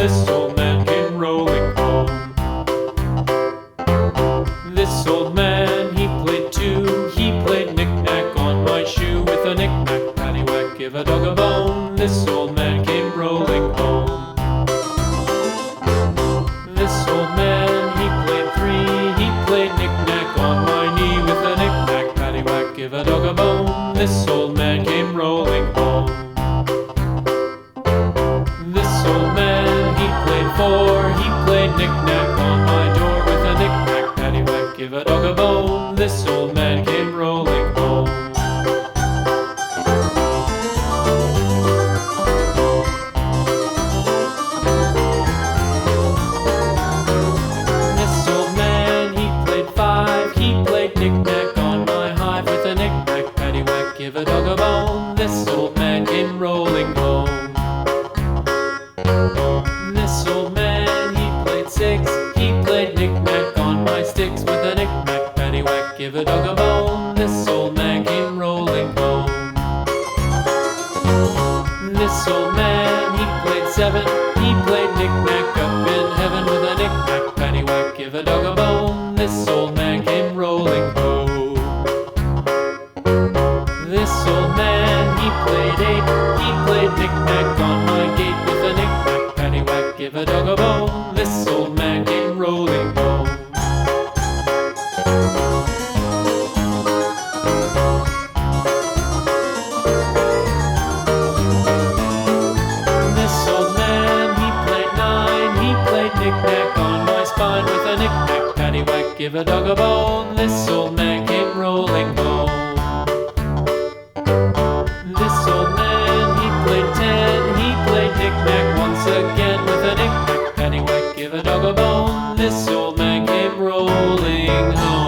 this old man came rolling home. This old man, he played too. He played knick-knack on my shoe. With a knick-knack, paddywhack, give a dog a bone. This old man came rolling home. This old man, he played three. He played knick-knack on my knee. With a knick-knack, paddywhack, give a dog a bone. This old man came rolling home. This old man, he played four. He played knick-knack on my door. With a knick-knack, paddywhack, give a dog a bone. This old man came rolling home. This old man, he played five. He played knick-knack on my hive. With a knick-knack, paddywhack, give a dog a bone. This old man came rolling home. This old man, he played six. He played knick-knack on my sticks. With a knick-knack, paddywhack, give a dog a bone. This old man came rolling home. This old man, he played seven. He played knick-knack up in heaven. With a knick-knack, paddywhack, give a dog a bone. This old man came rolling home. This old man, he played eight. He played knick-knack on my gate. With a knick-knack, paddywhack, give a dog a bone. This old man came rolling home. This old man, he played nine. He played knick-knack on my spine. With a knick-knack, paddywhack, give a dog a bone. This old man came rolling home. This old man, he played ten. He played knick-knack once again. With a knick-knack, paddywhack, give a dog a bone. This old man came rolling home.